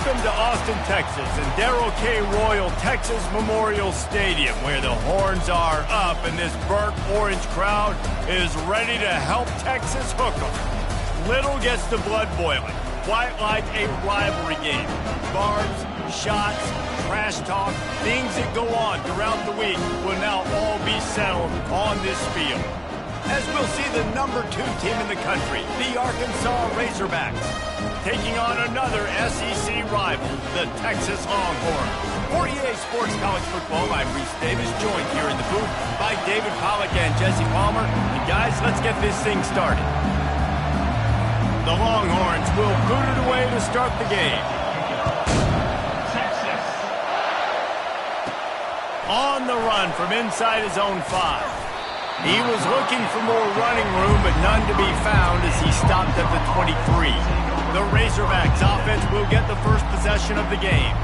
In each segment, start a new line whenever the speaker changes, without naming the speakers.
Welcome to Austin, Texas, and Darrell K. Royal Texas Memorial Stadium, where the horns are up and this burnt orange crowd is ready to help Texas hook 'em. Little gets the blood boiling, quite like a rivalry game. Barbs, shots, trash talk, things that go on throughout the week will now all be settled on this field. As we'll see the #2 team in the country, the Arkansas Razorbacks, taking on another SEC rival, the Texas Longhorns. For EA Sports College Football, I'm Reese Davis, joined here in the booth by David Pollack and Jesse Palmer. And guys, let's get this thing started. The Longhorns will boot it away to start the game. Texas. On the run from inside his own 5. He was looking for more running room, but none to be found as he stopped at the 23. The Razorbacks offense will get the first possession of the game.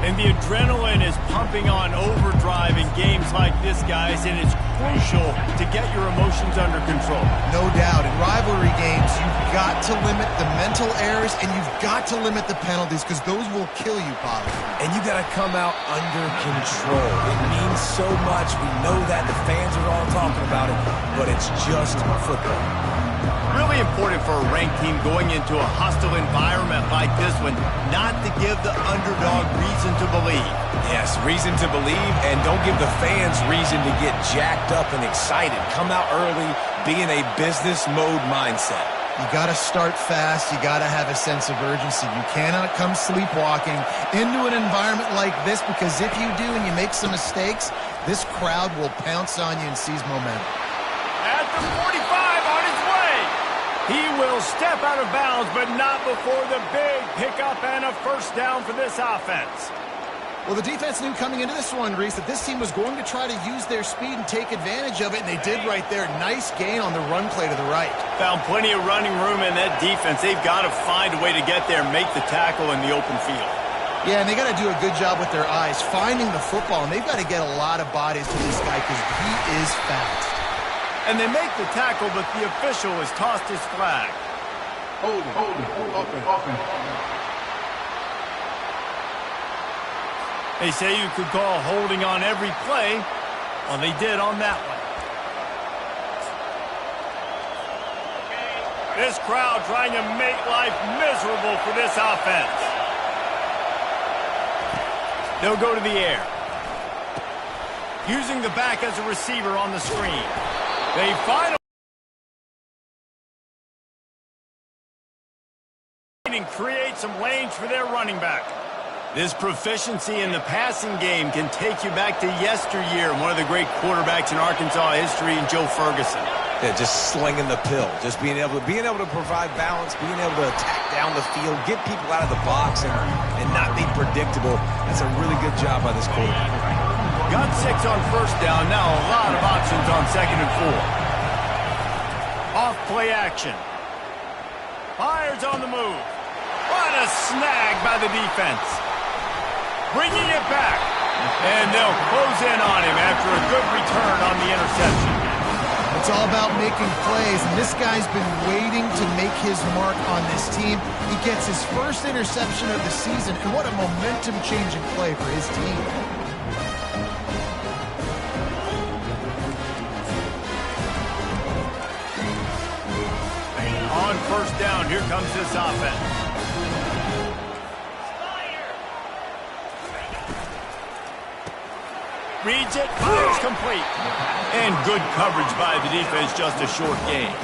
And the adrenaline is pumping on overdrive in games like this, guys, and it's crucial to get your emotions under control.
No doubt. In rivalry games, you've got to limit the mental errors, and you've got to limit the penalties, because those will kill you, Pollard.
And you got to come out under control. It means so much. We know that. The fans are all talking about it, but it's just football.
Really important for a ranked team going into a hostile environment like this one not to give the underdog reason to believe.
Yes, reason to believe, and don't give the fans reason to get jacked up and excited. Come out early, be in a business mode mindset.
You got to start fast. You got to have a sense of urgency. You cannot come sleepwalking into an environment like this, because if you do and you make some mistakes, this crowd will pounce on you and seize momentum.
At the 45 on his way. He will step out of bounds, but not before the big pickup and a first down for this offense.
Well, the defense knew coming into this one, Reese, that this team was going to try to use their speed and take advantage of it, and they did right there. Nice gain on the run play to the right.
Found plenty of running room in that defense. They've got to find a way to get there and make the tackle in the open field.
Yeah, and they got to do a good job with their eyes, finding the football, and they've got to get a lot of bodies to this guy because he is fast.
And they make the tackle, but the official has tossed his flag.
Hold it, open.
They say you could call holding on every play. Well, they did on that one. This crowd trying to make life miserable for this offense. They'll go to the air. Using the back as a receiver on the screen. They finally create some lanes for their running back. This proficiency in the passing game can take you back to yesteryear, one of the great quarterbacks in Arkansas history, Joe Ferguson.
Yeah, just slinging the pill, just being able to provide balance, being able to attack down the field, get people out of the box, and not be predictable. That's a really good job by this quarterback.
Got 6 on first down, now a lot of options on 2nd and 4. Off play action. Fires on the move. What a snag by the defense. Bringing it back. And they'll close in on him after a good return on the interception.
It's all about making plays, and this guy's been waiting to make his mark on this team. He gets his first interception of the season, and what a momentum-changing play for his team.
On first down, here comes this offense. Reads it, fires complete. And good coverage by the defense, just a short game.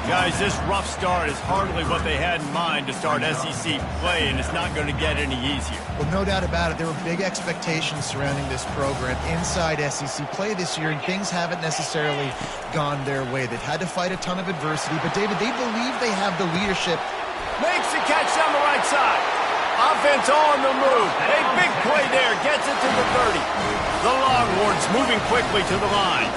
Guys, this rough start is hardly what they had in mind to start SEC play, and it's not going to get any easier.
Well, no doubt about it. There were big expectations surrounding this program inside SEC play this year, and things haven't necessarily gone their way. They've had to fight a ton of adversity, but, David, they believe they have the leadership.
Makes the catch down the right side. Offense on the move. A big play there. Gets it to the 30. The Longhorns moving quickly to the line.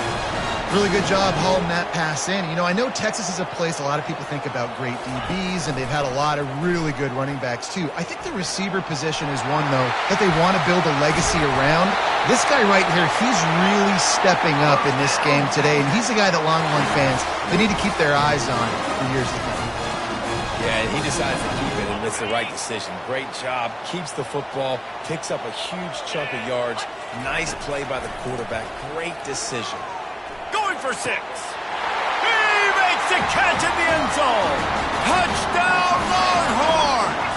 Really good job hauling that pass in. You know, I know Texas is a place a lot of people think about great DBs, and they've had a lot of really good running backs, too. I think the receiver position is one, though, that they want to build a legacy around. This guy right here, he's really stepping up in this game today, and he's the guy that Longhorn fans, they need to keep their eyes on for years to come.
Yeah, and he decides to keep it. And It's the right decision. Great job. Keeps the football. Picks up a huge chunk of yards. Nice play by the quarterback. Great decision.
Going for 6. He makes the catch in the end zone. Touchdown, Longhorns!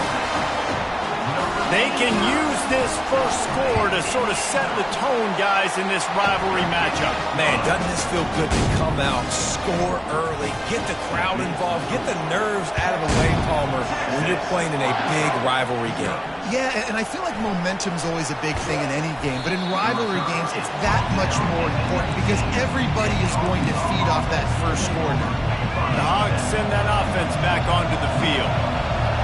They can use this first score to sort of set the tone, guys, in this rivalry matchup.
Man, doesn't this feel good to come out, score early, get the crowd involved, get the nerves out of the way, Palmer, when you're playing in a big rivalry game.
Yeah, and I feel like momentum's always a big thing in any game, but in rivalry games, it's that much more important because everybody is going to feed off that first score now.
The Hogs send that offense back onto the field.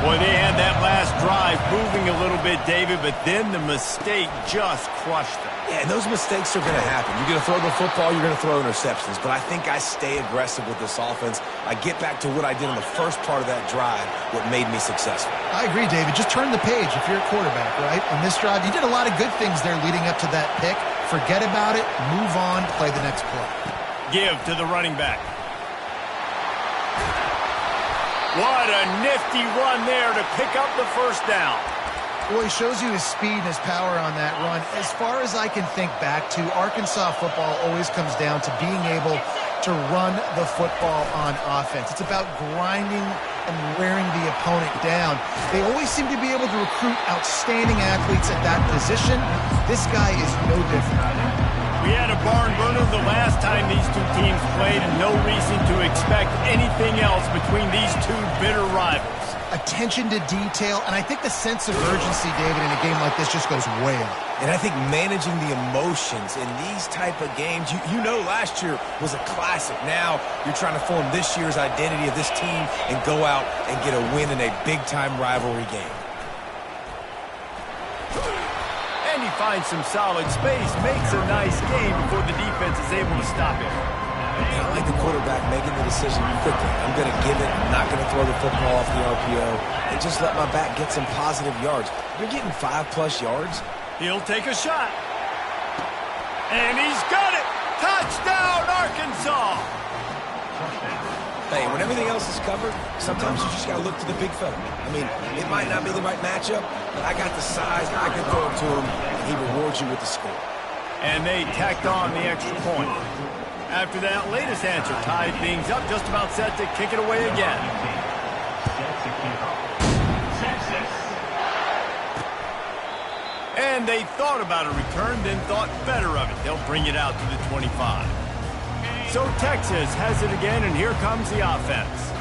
Boy, they had that last drive moving a little bit, David, but then the mistake just crushed them.
Yeah, and those mistakes are going to happen. You're going to throw the football, you're going to throw interceptions, but I think I stay aggressive with this offense. I get back to what I did in the first part of that drive, what made me successful.
I agree, David. Just turn the page if you're a quarterback, right? On this drive, you did a lot of good things there leading up to that pick. Forget about it, move on, play the next play.
Give to the running back. What a nifty run there to pick up the first down.
Well, he shows you his speed and his power on that run. As far as I can think back to, Arkansas football always comes down to being able to run the football on offense. It's about grinding and wearing the opponent down. They always seem to be able to recruit outstanding athletes at that position. This guy is no different.
We had a barn burner the last time these two teams played, and no reason to expect anything else between these two bitter rivals.
Attention to detail, and I think the sense of urgency, David, in a game like this just goes way up.
And I think managing the emotions in these type of games, you know last year was a classic. Now you're trying to form this year's identity of this team and go out and get a win in a big-time rivalry game.
And he finds some solid space, makes a nice game before the defense is able to stop him.
I like the quarterback making the decision quickly. I'm going to give it. I'm not going to throw the football off the RPO and just let my back get some positive yards. You're getting 5+ yards.
He'll take a shot. And he's got it. Touchdown, Arkansas.
Hey, when everything else is covered, sometimes you just got to look to the big fella. I mean, it might not be the right matchup, but I got the size, I can throw it to him, and he rewards you with the score.
And they tacked on the extra point. After that latest answer tied things up, just about set to kick it away again. And they thought about a return, then thought better of it. They'll bring it out to the 25. So Texas has it again, and here comes the offense.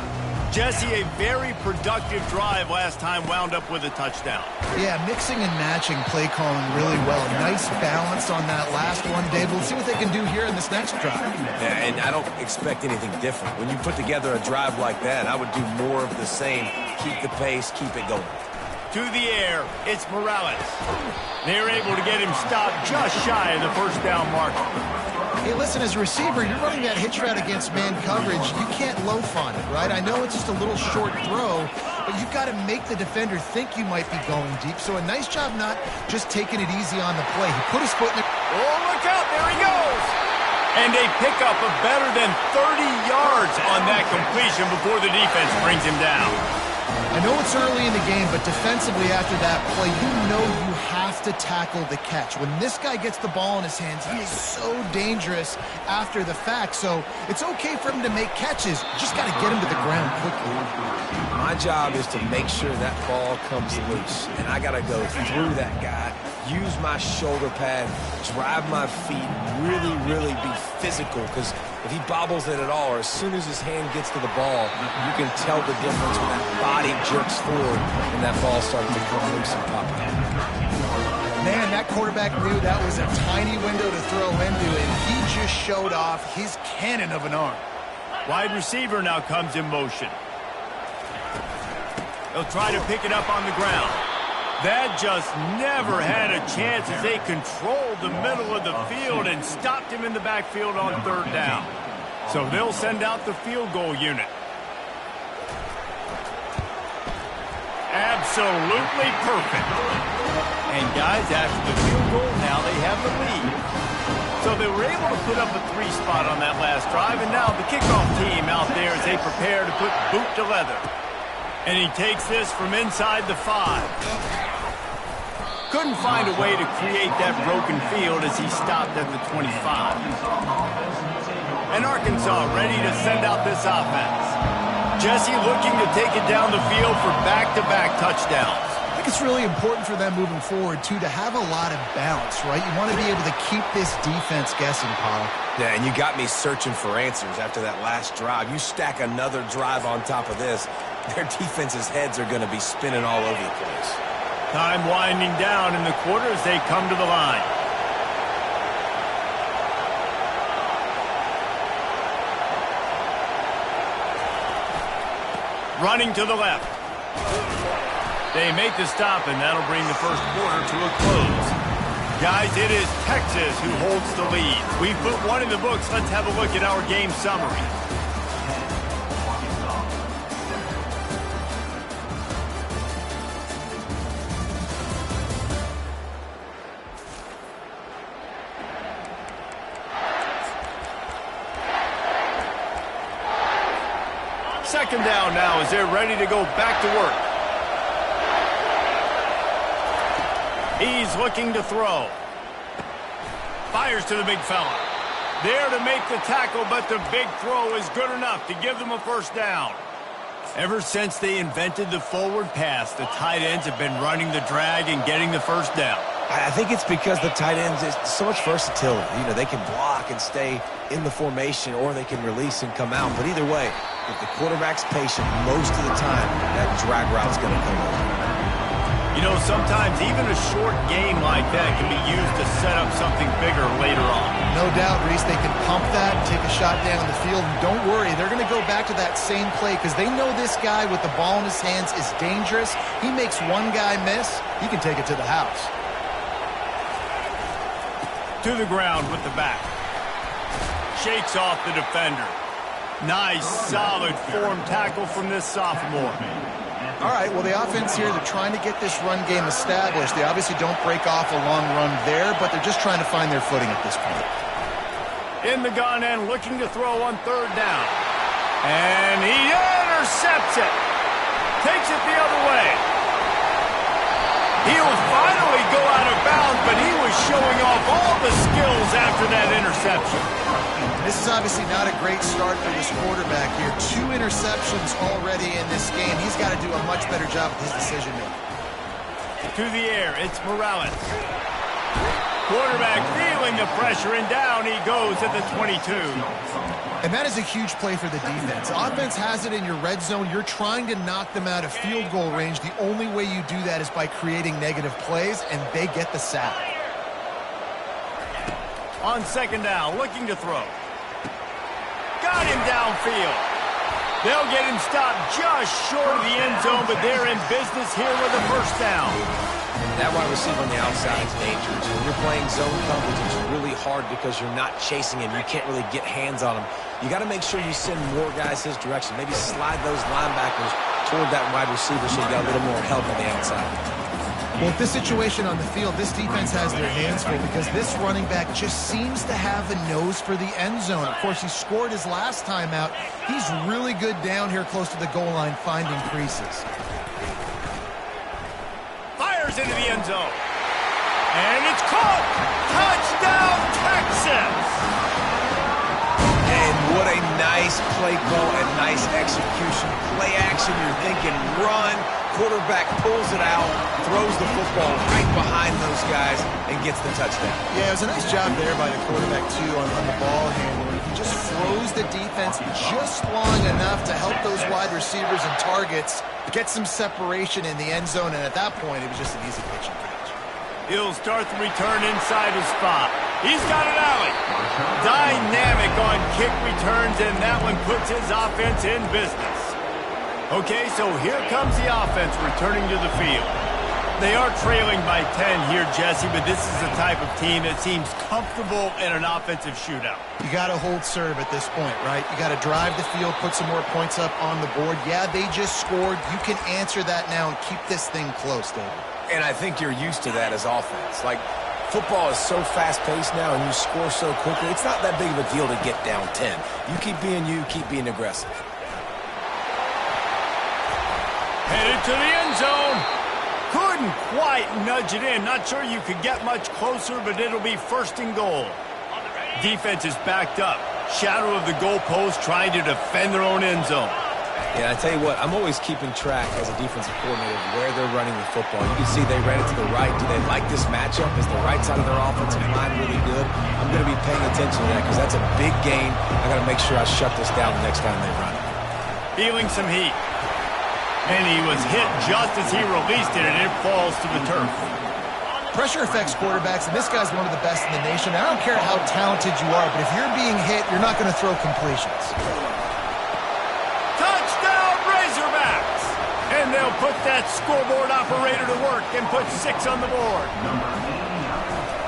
Jesse, a very productive drive last time wound up with a touchdown.
Yeah, mixing and matching play calling really well. Nice balance on that last one, Dave. We'll see what they can do here in this next drive.
Yeah, and I don't expect anything different. When you put together a drive like that, I would do more of the same. Keep the pace, keep it going.
To the air, it's Morales. They're able to get him stopped just shy of the first down marker.
Hey, listen, as a receiver, you're running that hitch route against man coverage. You can't loaf on it, right? I know it's just a little short throw, but you've got to make the defender think you might be going deep. So a nice job not just taking it easy on the play. He put his foot in it.
Oh, look out. There he goes. And they pick up a better than 30 yards on that completion before the defense brings him down.
I know it's early in the game, but defensively after that play, you know you have to tackle the catch. When this guy gets the ball in his hands, he is so dangerous after the fact. So it's okay for him to make catches. You just got to get him to the ground quickly.
My job is to make sure that ball comes loose, and I got to go through that guy, use my shoulder pad, drive my feet, really be physical, because if he bobbles it at all, or as soon as his hand gets to the ball, you can tell the difference when that body jerks forward and that ball starts to come loose and pop out.
Man, that quarterback knew that was a tiny window to throw into, and he just showed off his cannon of an arm.
Wide receiver now comes in motion. They'll try to pick it up on the ground. That just never had a chance as they controlled the middle of the field and stopped him in the backfield on third down. So they'll send out the field goal unit. Absolutely perfect. And guys, after the field goal, now they have the lead. So they were able to put up a 3 spot on that last drive, and now the kickoff team out there as they prepare to put boot to leather. And he takes this from inside the 5. Couldn't find a way to create that broken field as he stopped at the 25. And Arkansas ready to send out this offense. Jesse looking to take it down the field for back-to-back touchdowns.
I think it's really important for them moving forward, too, to have a lot of bounce, right? You want to be able to keep this defense guessing, Paul.
Yeah, and you got me searching for answers after that last drive. You stack another drive on top of this, their defense's heads are going to be spinning all over the place.
Time winding down in the quarter as they come to the line. Running to the left. They make the stop, and that'll bring the first quarter to a close. Guys, it is Texas who holds the lead. We put one in the books. Let's have a look at our game summary. Second down now as they're ready to go back to work. He's looking to throw. Fires to the big fella. There to make the tackle, but the big throw is good enough to give them a first down. Ever since they invented the forward pass, the tight ends have been running the drag and getting the first down.
I think it's because the tight ends is so much versatility. You know, they can block and stay in the formation, or they can release and come out. But either way, if the quarterback's patient, most of the time, that drag route's going to come over.
You know, sometimes even a short game like that can be used to set up something bigger later on.
No doubt, Reese, they can pump that and take a shot down the field. And don't worry, they're going to go back to that same play because they know this guy with the ball in his hands is dangerous. He makes one guy miss, he can take it to the house.
To the ground with the back. Shakes off the defender. Nice, solid form tackle from this sophomore.
All right, well, the offense here, they're trying to get this run game established. They obviously don't break off a long run there, but they're just trying to find their footing at this point.
In the gun end, looking to throw on third down. And he intercepts it. Takes it the other way. He'll finally go out of bounds, but he was showing off all the skills after that interception.
This is obviously not a great start for this quarterback here. 2 interceptions already in this game. He's got to do a much better job with his decision-making.
To the air, it's Morales. Quarterback feeling the pressure, and down he goes at the 22.
And that is a huge play for the defense. Offense has it in your red zone. You're trying to knock them out of field goal range. The only way you do that is by creating negative plays, and they get the sack.
On second down, looking to throw. Got him downfield. They'll get him stopped just short of the end zone, but they're in business here with a first down.
That wide receiver on the outside is dangerous. When you're playing zone coverage, it's really hard because you're not chasing him. You can't really get hands on him. You got to make sure you send more guys his direction. Maybe slide those linebackers toward that wide receiver so you got a little more help on the outside.
Well, with this situation on the field, this defense has their hands full because this running back just seems to have a nose for the end zone. Of course, he scored his last time out. He's really good down here close to the goal line, finding creases.
Fires into the end zone. And it's caught. Touchdown, Texas!
And what a nice play call and nice execution. Play action, you're thinking run. Quarterback pulls it out, throws the football right behind those guys, and gets the touchdown.
Yeah, it was a nice job there by the quarterback, too, on the ball handler. He just froze the defense just long enough to help those wide receivers and targets get some separation in the end zone, and at that point, it was just an easy catch and catch.
He'll start the return inside his spot. He's got an alley. Dynamic on kick returns, and that one puts his offense in business. Okay, so here comes the offense returning to the field. They are trailing by 10 here, Jesse, but this is the type of team that seems comfortable in an offensive shootout.
You got to hold serve at this point, right? You got to drive the field, put some more points up on the board. Yeah, they just scored. You can answer that now and keep this thing close, David.
And I think you're used to that as offense. Like, football is so fast-paced now and you score so quickly, it's not that big of a deal to get down 10. You keep being aggressive.
Headed to the end zone. Couldn't quite nudge it in. Not sure you could get much closer, but it'll be first and goal. Defense is backed up. Shadow of the goalpost, trying to defend their own end zone.
Yeah, I tell you what, I'm always keeping track as a defensive coordinator of where they're running the football. You can see they ran it to the right. Do they like this matchup? Is the right side of their offensive line really good? I'm going to be paying attention to that because that's a big gain. I got to make sure I shut this down the next time they run it.
Feeling some heat. And he was hit just as he released it, and it falls to the turf.
Pressure affects quarterbacks, and this guy's one of the best in the nation. I don't care how talented you are, but if you're being hit, you're not going to throw completions.
Touchdown, Razorbacks! And they'll put that scoreboard operator to work and put 6 on the board.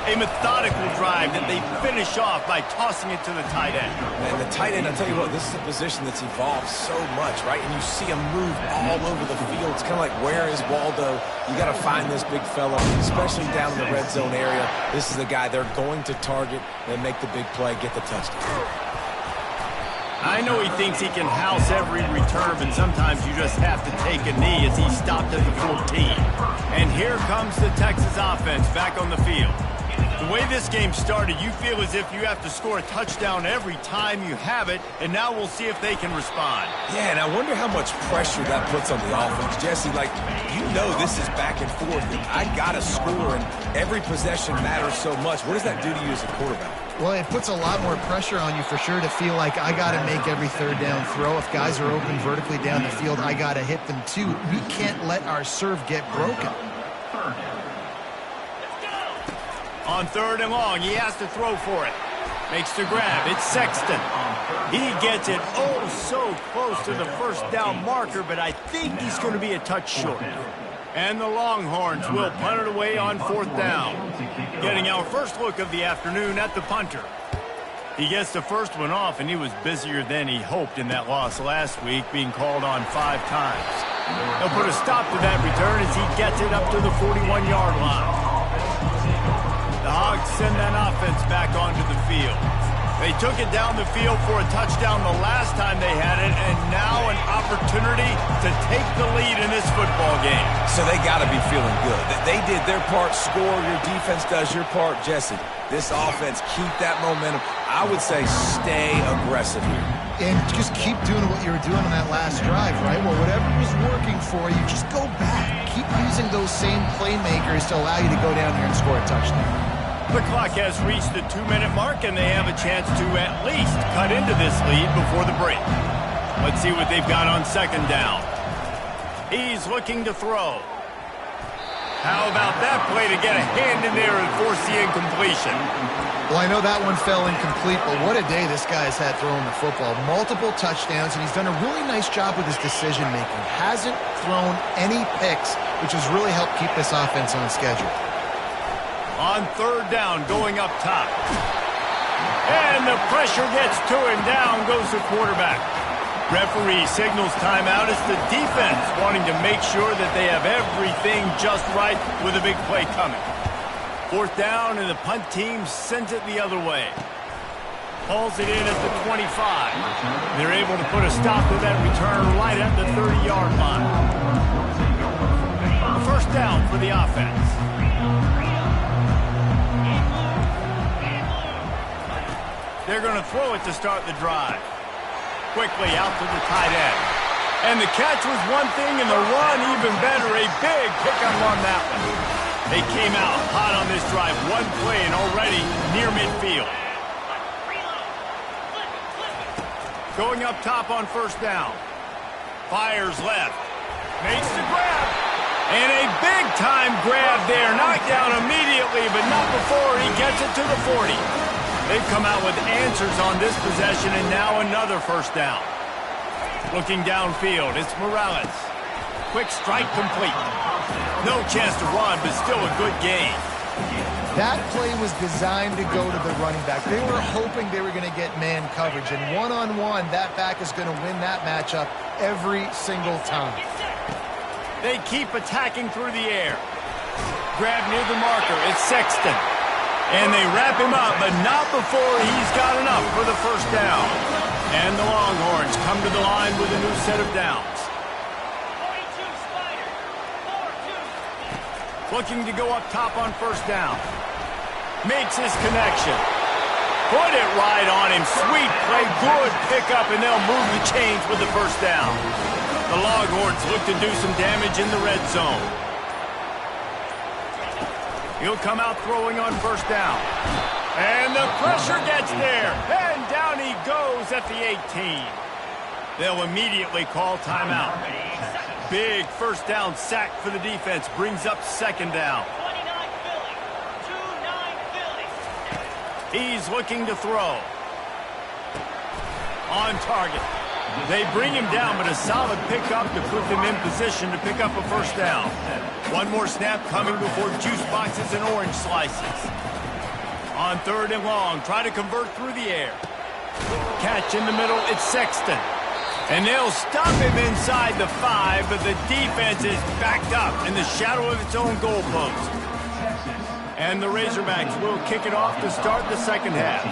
A methodical drive that they finish off by tossing it to the tight end.
And the tight end, I'll tell you what, this is a position that's evolved so much, right? And you see him move all over the field. It's kind of like, where is Waldo? You got to find this big fella, especially down in the red zone area. This is the guy they're going to target and make the big play, get the touchdown.
I know he thinks he can house every return, and sometimes you just have to take a knee as he stopped at the 14. And here comes the Texas offense back on the field. The way this game started, you feel as if you have to score a touchdown every time you have it, and now we'll see if they can respond.
Yeah, and I wonder how much pressure that puts on the offense. Jesse, like, you know this is back and forth, and I got to score, and every possession matters so much. What does that do to you as a quarterback?
Well, it puts a lot more pressure on you for sure to feel like I got to make every third down throw. If guys are open vertically down the field, I got to hit them too. We can't let our serve get broken.
On 3rd and long, he has to throw for it. Makes the grab. It's Sexton. He gets it oh so close to the first down marker, but I think he's going to be a touch short. And the Longhorns will punt it away on 4th down. Getting our first look of the afternoon at the punter. He gets the first one off, and he was busier than he hoped in that loss last week, being called on 5 times. He'll put a stop to that return as he gets it up to the 41-yard line. The Hogs send that offense back onto the field. They took it down the field for a touchdown the last time they had it, and now an opportunity to take the lead in this football game.
So they got to be feeling good. They did their part, score, your defense does your part. Jesse, this offense, keep that momentum. I would say stay aggressive here.
And just keep doing what you were doing on that last drive, right? Well, whatever was working for you, just go back. Keep using those same playmakers to allow you to go down here and score a touchdown.
The clock has reached the 2-minute mark, and they have a chance to at least cut into this lead before the break. Let's see what they've got on 2nd down. He's looking to throw. How about that play to get a hand in there and force the incompletion?
Well, I know that one fell incomplete, but what a day this guy has had throwing the football. Multiple touchdowns, and he's done a really nice job with his decision-making. Hasn't thrown any picks, which has really helped keep this offense on schedule.
On 3rd down, going up top. And the pressure gets to him. Down goes the quarterback. Referee signals timeout. It's the defense wanting to make sure that they have everything just right with a big play coming. 4th down, and the punt team sends it the other way. Hauls it in at the 25. They're able to put a stop to that return right at the 30-yard line. 1st down for the offense. They're going to throw it to start the drive. Quickly out to the tight end. And the catch was one thing, and the run even better. A big pickup on that one. They came out hot on this drive. One play and already near midfield. Going up top on 1st down. Fires left. Makes the grab. And a big-time grab there. Knocked down immediately, but not before he gets it to the 40. They've come out with answers on this possession, and now another 1st down. Looking downfield, it's Morales. Quick strike complete. No chance to run, but still a good game.
That play was designed to go to the running back. They were hoping they were going to get man coverage, and one-on-one, that back is going to win that matchup every single time.
They keep attacking through the air. Grab near the marker, it's Sexton. And they wrap him up, but not before he's got enough for the 1st down. And the Longhorns come to the line with a new set of downs. Looking to go up top on first down. Makes his connection. Put it right on him. Sweet play, good pickup, and they'll move the chains with the first down. The Longhorns look to do some damage in the red zone. He'll come out throwing on first down. And the pressure gets there. And down he goes at the 18. They'll immediately call timeout. Big first down sack for the defense. Brings up second down. He's looking to throw. On target. They bring him down, but a solid pickup to put them in position to pick up a first down. One more snap coming before juice boxes and orange slices. On third and long, try to convert through the air. Catch in the middle, it's Sexton. And they'll stop him inside the 5, but the defense is backed up in the shadow of its own goalpost. And the Razorbacks will kick it off to start the second half.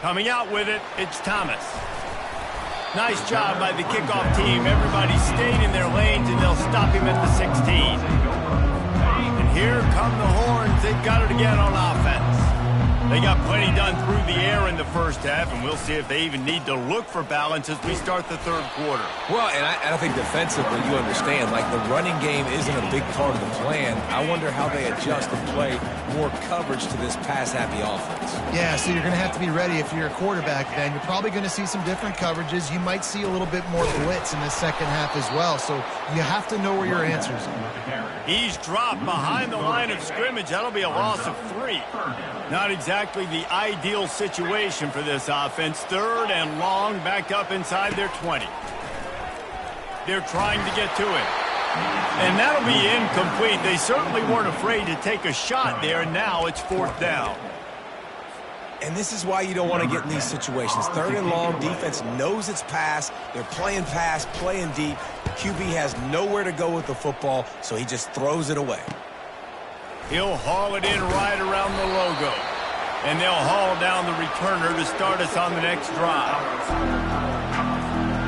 Coming out with it, it's Thomas. Nice job by the kickoff team. Everybody stayed in their lanes, and they'll stop him at the 16. And here come the Horns. They've got it again on offense. They got plenty done through the air in the first half, and we'll see if they even need to look for balance as we start the third quarter.
Well, and I think defensively, you understand, like the running game isn't a big part of the plan. I wonder how they adjust and play more coverage to this pass-happy offense.
Yeah, so you're going to have to be ready if you're a quarterback, then. You're probably going to see some different coverages. You might see a little bit more blitz in the second half as well, so you have to know where your answers are.
He's dropped behind the line of scrimmage. That'll be a loss of 3. Not exactly the ideal situation for this offense. Third and long, back up inside their 20. They're trying to get to it. And that'll be incomplete. They certainly weren't afraid to take a shot there, and now it's fourth down.
And this is why you don't want to get in these situations. Third and long, defense knows it's pass. They're playing pass, playing deep. QB has nowhere to go with the football, so he just throws it away.
He'll haul it in right around the logo. And they'll haul down the returner to start us on the next drive.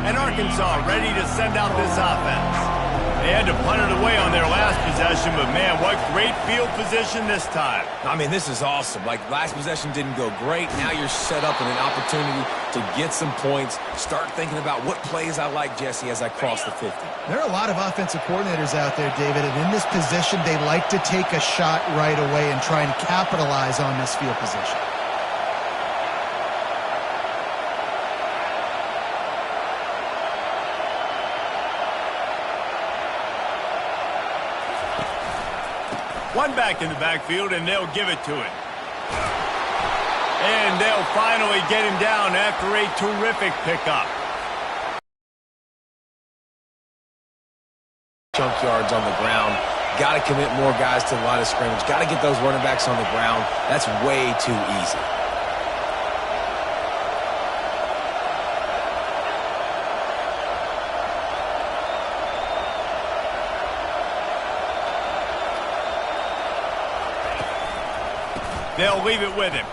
And Arkansas ready to send out this offense. They had to punt it away on their last possession, but man, what great field position this time.
I mean, this is awesome. Like, last possession didn't go great. Now you're set up in an opportunity to get some points. Start thinking about what plays I like, Jesse, as I cross the 50.
There are a lot of offensive coordinators out there, David, and in this position, they like to take a shot right away and try and capitalize on this field position.
One back in the backfield, and they'll give it to him. And they'll finally get him down after a terrific pickup.
Chunk yards on the ground. Got to commit more guys to the line of scrimmage. Got to get those running backs on the ground. That's way too easy.
They'll leave it with him.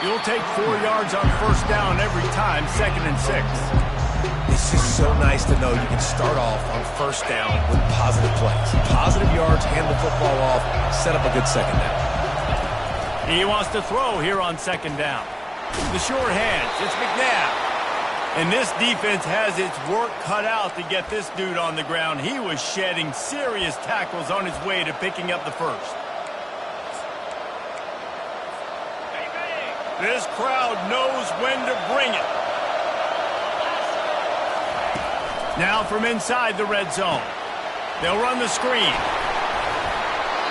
You'll take 4 yards on first down every time, 2nd and 6.
It's just so nice to know you can start off on first down with positive plays. Positive yards, hand the football off, set up a good second down.
He wants to throw here on second down. The short hands, it's McNabb. And this defense has its work cut out to get this dude on the ground. He was shedding serious tackles on his way to picking up the first. This crowd knows when to bring it. Now from inside the red zone. They'll run the screen.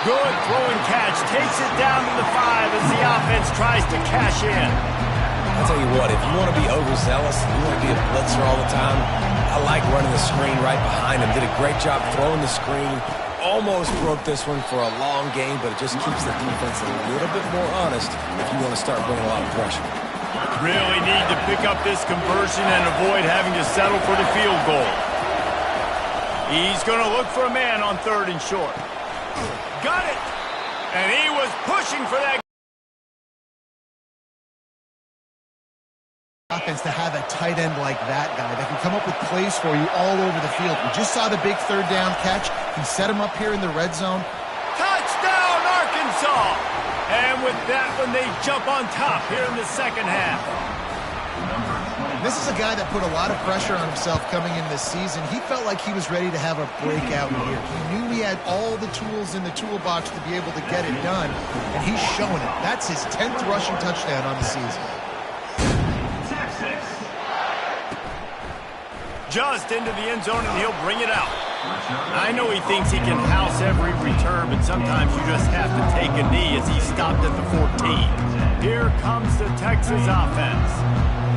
Good throw and catch. Takes it down to the 5 as the offense tries to cash in.
I'll tell you what, if you want to be overzealous, you want to be a blitzer all the time, I like running the screen right behind him. Did a great job throwing the screen. Almost broke this one for a long game, but it just keeps the defense a little bit more honest if you want to start bringing a lot of pressure.
Really need to pick up this conversion and avoid having to settle for the field goal. He's going to look for a man on 3rd and short. Got it! And he was pushing for that
offense to have a tight end like that guy that can come up with plays for you all over the field. We just saw the big third down catch. He set him up here in the red zone.
Touchdown, Arkansas! And with that one, they jump on top here in the second half.
This is a guy that put a lot of pressure on himself coming in this season. He felt like he was ready to have a breakout year. He knew he had all the tools in the toolbox to be able to get it done, and he's showing it. That's his 10th rushing touchdown on the season.
Just into the end zone, and he'll bring it out. I know he thinks he can house every return, but sometimes you just have to take a knee as he stopped at the 14. Here comes the Texas offense.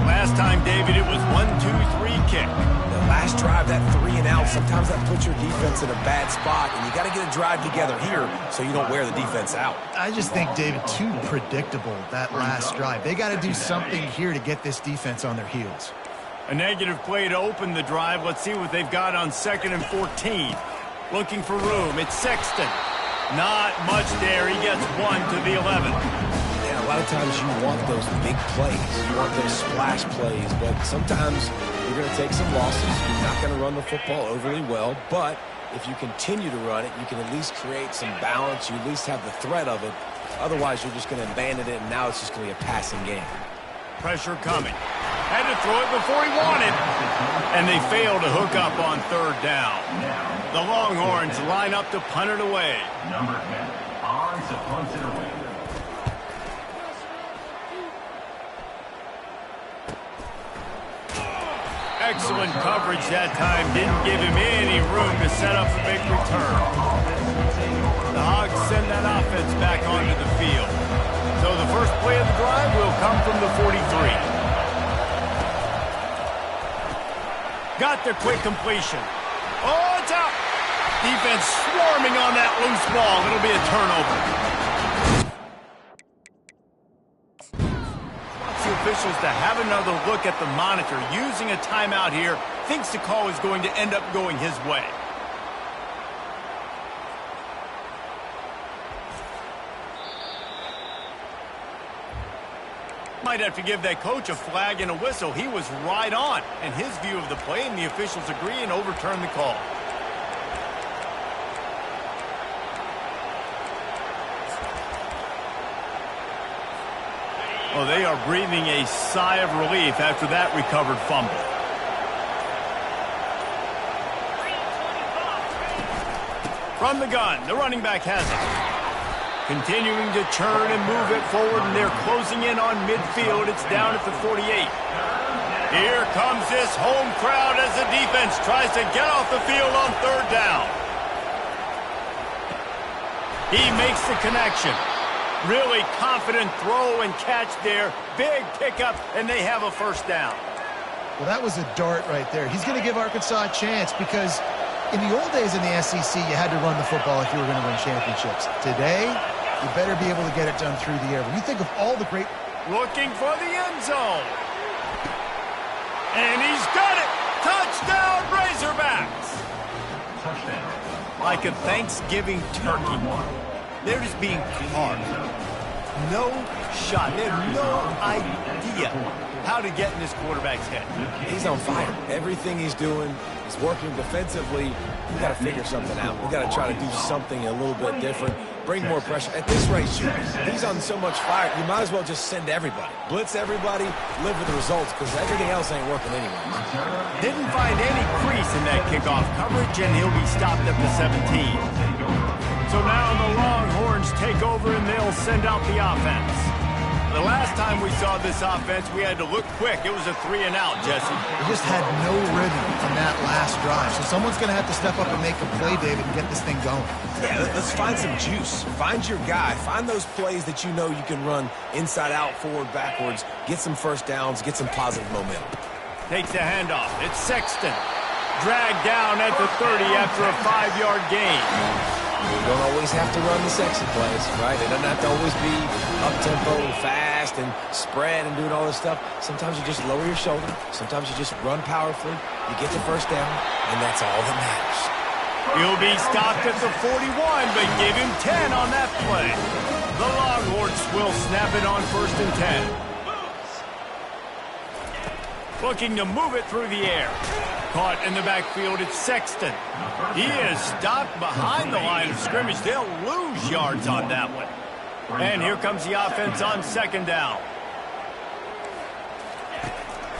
Last time, David, it was 1-2-3 kick.
The last drive, that 3 and out, sometimes that puts your defense in a bad spot, and you got to get a drive together here so you don't wear the defense out.
I just think, David, too predictable, that last drive. They got to do something here to get this defense on their heels.
A negative play to open the drive. Let's see what they've got on 2nd and 14. Looking for room. It's Sexton. Not much there. He gets 1 to the 11.
Yeah, a lot of times you want those big plays. You want those splash plays, but sometimes you're going to take some losses. You're not going to run the football overly well, but if you continue to run it, you can at least create some balance. You at least have the threat of it. Otherwise, you're just going to abandon it, and now it's just going to be a passing game.
Pressure coming. Had to throw it before he wanted. And they fail to hook up on 3rd down. The Longhorns line up to punt it away.
Number 10 on to punt it away.
Excellent coverage that time. Didn't give him any room to set up a big return. The Hogs send that offense back onto the field. So the first play of the drive will come from the 43. Got the quick completion. Oh, it's out. Defense swarming on that loose ball. It'll be a turnover. Wants the officials to have another look at the monitor. Using a timeout here. Thinks the call is going to end up going his way. Might have to give that coach a flag and a whistle. He was right on in his view of the play, and the officials agree and overturn the call. Oh, they are breathing a sigh of relief after that recovered fumble. From the gun, the running back has it. Continuing to churn and move it forward, and they're closing in on midfield. It's down at the 48. Here comes this home crowd as the defense tries to get off the field on 3rd down. He makes the connection. Really confident throw and catch there. Big pickup, and they have a 1st down.
Well, that was a dart right there. He's going to give Arkansas a chance because in the old days in the SEC, you had to run the football if you were going to win championships. Today, you better be able to get it done through the air. When you think of all the great...
Looking for the end zone. And he's got it. Touchdown, Razorbacks.
Touchdown.
Like a Thanksgiving turkey. They're just being carved. No shot. They have no idea how to get in this quarterback's head.
He's on fire. Everything he's doing is working defensively. We got to figure something out. We got to try to do something a little bit different. Bring more pressure. At this rate, he's on so much fire, you might as well just send everybody. Blitz everybody, live with the results, because everything else ain't working anyway.
Didn't find any crease in that kickoff coverage, and he'll be stopped at the 17. So now the Longhorns take over, and they'll send out the offense. The last time we saw this offense, we had to look quick. It was a 3 and out, Jesse.
They just had no rhythm on that last drive. So someone's going to have to step up and make a play, David, and get this thing going.
Yeah, let's find some juice. Find your guy. Find those plays that you know you can run inside out, forward, backwards. Get some 1st downs. Get some positive momentum.
Takes the handoff. It's Sexton. Dragged down at the 30 after a 5-yard gain.
You don't always have to run the sexy plays, right? It doesn't have to always be up-tempo and fast and spread and doing all this stuff. Sometimes you just lower your shoulder. Sometimes you just run powerfully. You get the 1st down, and that's all that matters.
He'll be stopped at the 41, but give him 10 on that play. The Longhorns will snap it on 1st and 10. Looking to move it through the air. Caught in the backfield, it's Sexton. He is stopped behind the line of scrimmage. They'll lose yards on that one. And here comes the offense on second down.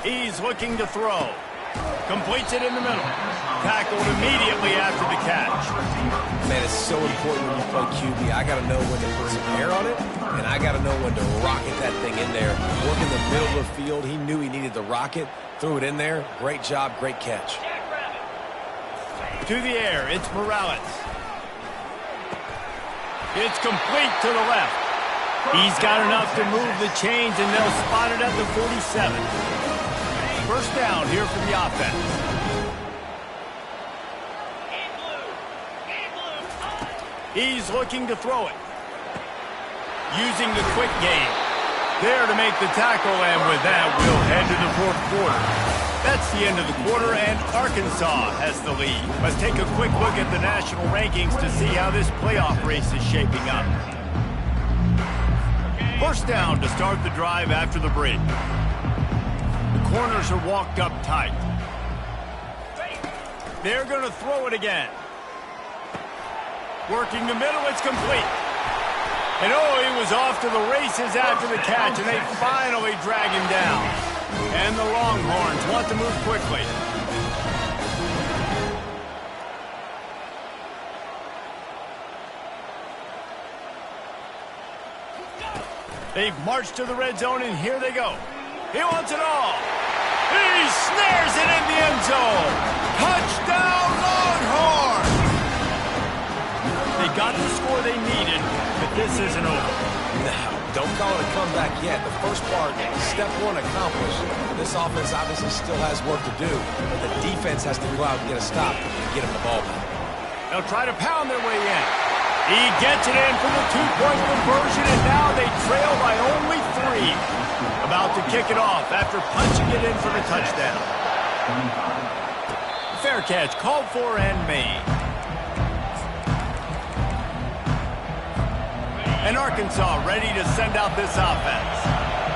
He's looking to throw. Completes it in the middle. Tackled immediately after the catch.
Man, it's so important when you play QB. I got to know when to put some air on it, and I got to know when to rocket that thing in there. Work in the middle of the field. He knew he needed the rocket. Threw it in there. Great job, great catch.
To the air, it's Morales. It's complete to the left. He's got enough to move the chains, and they'll spot it at the 47. First down here for the offense. He's looking to throw it. Using the quick game. There to make the tackle, and with that, we'll head to the fourth quarter. That's the end of the quarter, and Arkansas has the lead. Let's take a quick look at the national rankings to see how this playoff race is shaping up. First down to start the drive after the break. The corners are walked up tight. They're going to throw it again. Working the middle, it's complete. And oh, he was off to the races after the catch, and they finally drag him down. And the Longhorns want to move quickly. They've marched to the red zone, and here they go. He wants it all. He snares it in the end zone. Touchdown, Longhorns! They got the score they needed, but this isn't over.
No, don't call it a comeback yet. The first part, step one accomplished. This offense obviously still has work to do, but the defense has to go out and get a stop and get him the ball back.
They'll try to pound their way in. He gets it in for the two-point conversion, and now they trail by only 3. About to kick it off after punching it in for the touchdown. Fair catch called for and made. And Arkansas ready to send out this offense.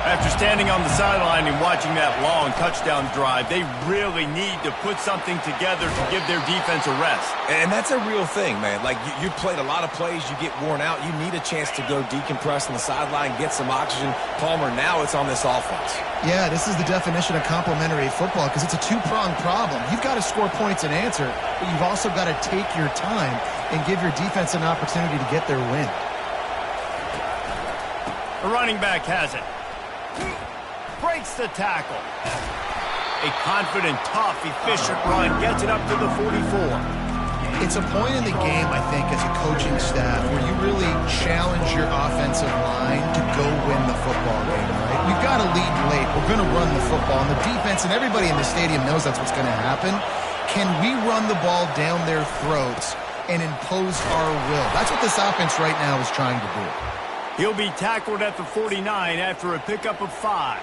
After standing on the sideline and watching that long touchdown drive, they really need to put something together to give their defense a rest.
And that's a real thing, man. Like, you played a lot of plays, you get worn out. You need a chance to go decompress on the sideline, get some oxygen. Palmer, now it's on this offense.
Yeah, this is the definition of complementary football because it's a two-pronged problem. You've got to score points and answer, but you've also got to take your time and give your defense an opportunity to get their win.
The running back has it. Breaks the tackle. A confident, tough, efficient run gets it up to the 44.
It's a point in the game, I think, as a coaching staff where you really challenge your offensive line to go win the football game, right? We've got to lead late. We're going to run the football. And the defense and everybody in the stadium knows that's what's going to happen. Can we run the ball down their throats and impose our will? That's what this offense right now is trying to do.
He'll be tackled at the 49 after a pickup of 5.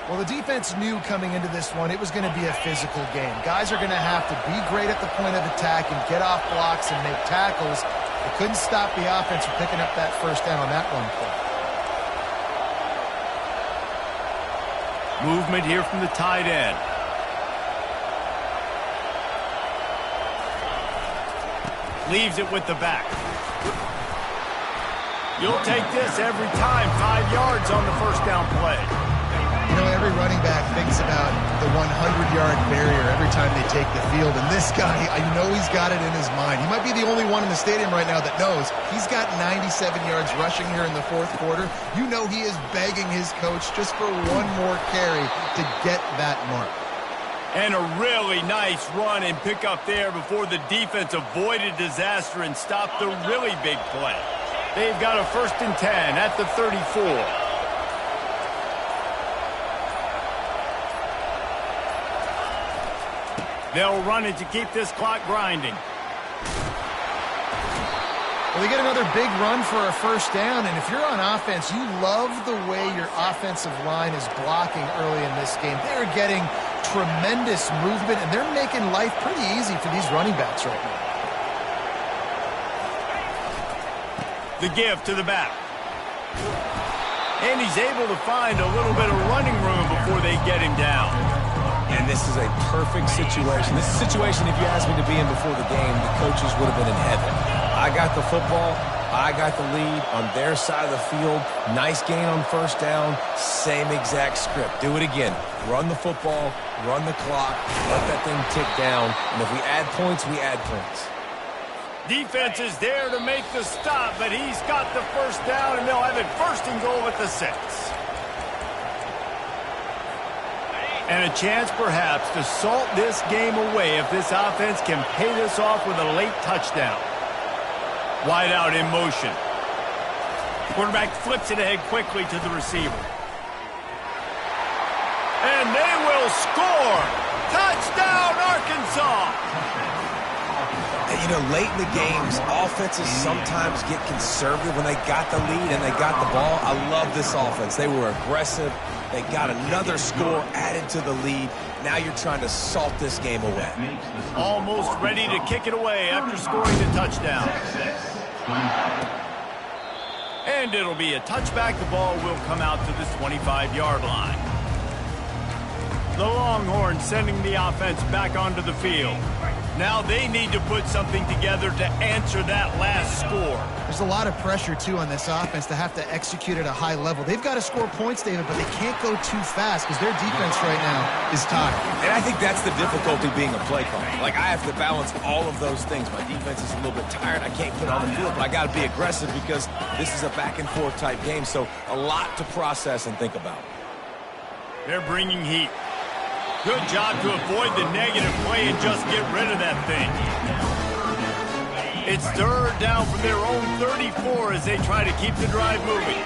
Well, the defense knew coming into this one it was going to be a physical game. Guys are going to have to be great at the point of attack and get off blocks and make tackles. They couldn't stop the offense from picking up that first down on that one play.
Movement here from the tight end. Leaves it with the back. You'll take this every time. 5 yards on the first down play.
You know, every running back thinks about the 100-yard barrier every time they take the field. And this guy, I know he's got it in his mind. He might be the only one in the stadium right now that knows he's got 97 yards rushing here in the fourth quarter. You know he is begging his coach just for one more carry to get that mark.
And a really nice run and pick up there before the defense avoided disaster and stopped the really big play. They've got a 1st and 10 at the 34. They'll run it to keep this clock grinding.
Well, they get another big run for a first down, and if you're on offense, you love the way your offensive line is blocking early in this game. They're getting tremendous movement, and they're making life pretty easy for these running backs right now.
The give to the back. And he's able to find a little bit of running room before they get him down.
And this is a perfect situation. This is a situation, if you asked me to be in before the game, the coaches would have been in heaven. I got the football. I got the lead on their side of the field. Nice gain on first down. Same exact script. Do it again. Run the football, run the clock, let that thing tick down. And if we add points, we add points.
Defense is there to make the stop, but he's got the first down, and they'll have it first and goal at the 6. And a chance, perhaps, to salt this game away if this offense can pay this off with a late touchdown. Wide out in motion. Quarterback flips it ahead quickly to the receiver. And they will score! Touchdown, Arkansas!
And, you know, late in the games, offenses sometimes get conservative when they got the lead and they got the ball. I love this offense. They were aggressive. They got another score added to the lead. Now you're trying to salt this game away.
Almost ready to kick it away after scoring the touchdown. And it'll be a touchback. The ball will come out to the 25-yard line. The Longhorns sending the offense back onto the field. Now they need to put something together to answer that last score.
There's a lot of pressure, too, on this offense to have to execute at a high level. They've got to score points, David, but they can't go too fast because their defense right now is tired.
And I think that's the difficulty being a play caller. Like, I have to balance all of those things. My defense is a little bit tired. I can't get on the field, but I got to be aggressive because this is a back-and-forth type game, so a lot to process and think about.
They're bringing heat. Good job to avoid the negative play and just get rid of that thing. It's third down from their own 34 as they try to keep the drive moving.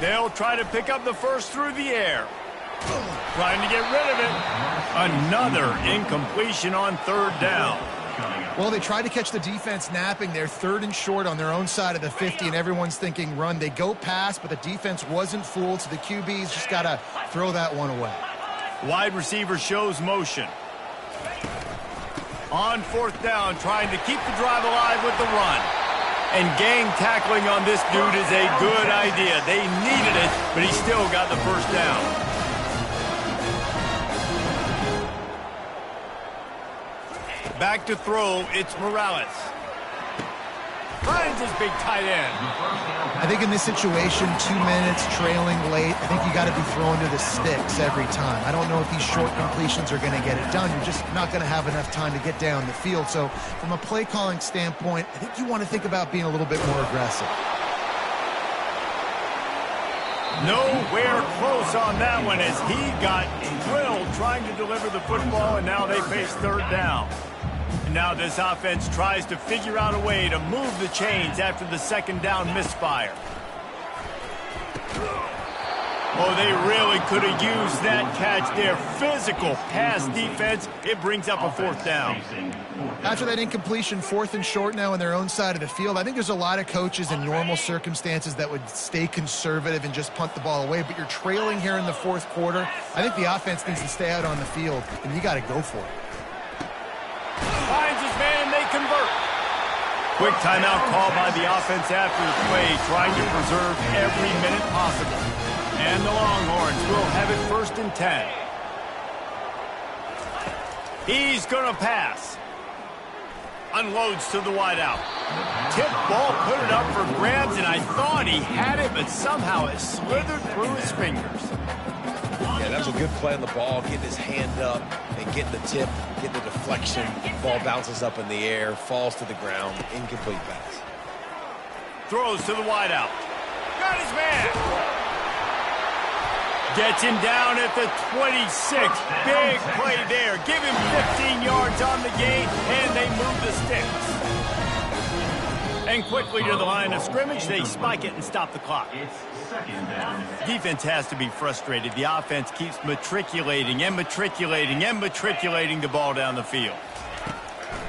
They'll try to pick up the first through the air. Trying to get rid of it. Another incompletion on third down.
Well, they tried to catch the defense napping. They're third and short on their own side of the 50, and everyone's thinking run. They go pass, but the defense wasn't fooled, so the QB's just got to throw that one away.
Wide receiver shows motion. On fourth down, trying to keep the drive alive with the run. And gang tackling on this dude is a good idea. They needed it, but he still got the first down. Back to throw, it's Morales. Finds his big tight end.
I think in this situation, 2 minutes, trailing late, I think you got to be throwing to the sticks every time. I don't know if these short completions are going to get it done. You're just not going to have enough time to get down the field. So from a play calling standpoint, I think you want to think about being a little bit more aggressive.
Nowhere close on that one as he got drilled trying to deliver the football, and now they face third down. Now this offense tries to figure out a way to move the chains after the second down misfire. Oh, they really could have used that catch there. Physical pass defense. It brings up a fourth down.
After that incompletion, fourth and short now on their own side of the field, I think there's a lot of coaches in normal circumstances that would stay conservative and just punt the ball away, but you're trailing here in the fourth quarter. I think the offense needs to stay out on the field, and you got to go for it.
Finds his man, and they convert. Quick timeout call by the offense after the play, trying to preserve every minute possible. And the Longhorns will have it first and 10. He's going to pass. Unloads to the wideout. Tip ball, put it up for grabs, and I thought he had it, but somehow it slithered through his fingers.
Yeah, that was a good play on the ball, getting his hand up and getting the tip, getting the deflection. Ball bounces up in the air, falls to the ground, incomplete pass.
Throws to the wideout. Got his man. Gets him down at the 26. Big play there. Give him 15 yards on the gain, and they move the sticks. And quickly to the line of scrimmage, they spike it and stop the clock. Defense has to be frustrated. The offense keeps matriculating and matriculating and matriculating the ball down the field.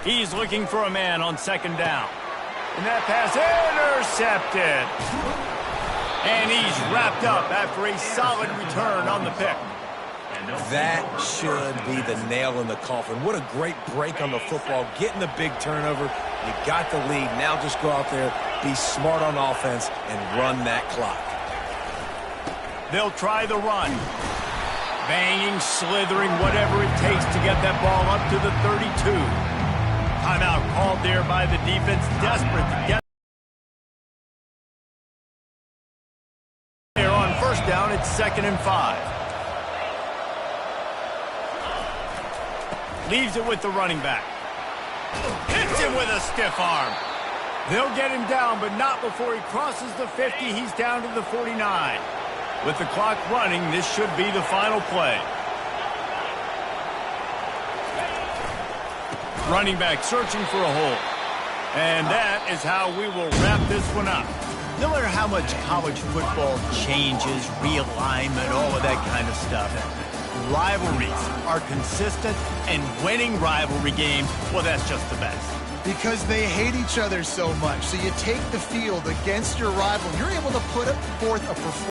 He's looking for a man on second down. And that pass intercepted. And he's wrapped up after a solid return on the pick.
That should be the nail in the coffin. What a great break on the football. Getting the big turnover. You got the lead. Now just go out there, be smart on offense, and run that clock.
They'll try the run. Banging, slithering, whatever it takes to get that ball up to the 32. Timeout called there by the defense, desperate to get there on first down. It's 2nd and 5. Leaves it with the running back. Hits him with a stiff arm. They'll get him down, but not before he crosses the 50. He's down to the 49. With the clock running, this should be the final play. Running back searching for a hole. And that is how we will wrap this one up.
No matter how much college football changes, realignment, all of that kind of stuff, rivalries are consistent, and winning rivalry games, well, that's just the best.
Because they hate each other so much. So you take the field against your rival. You're able to put forth a performance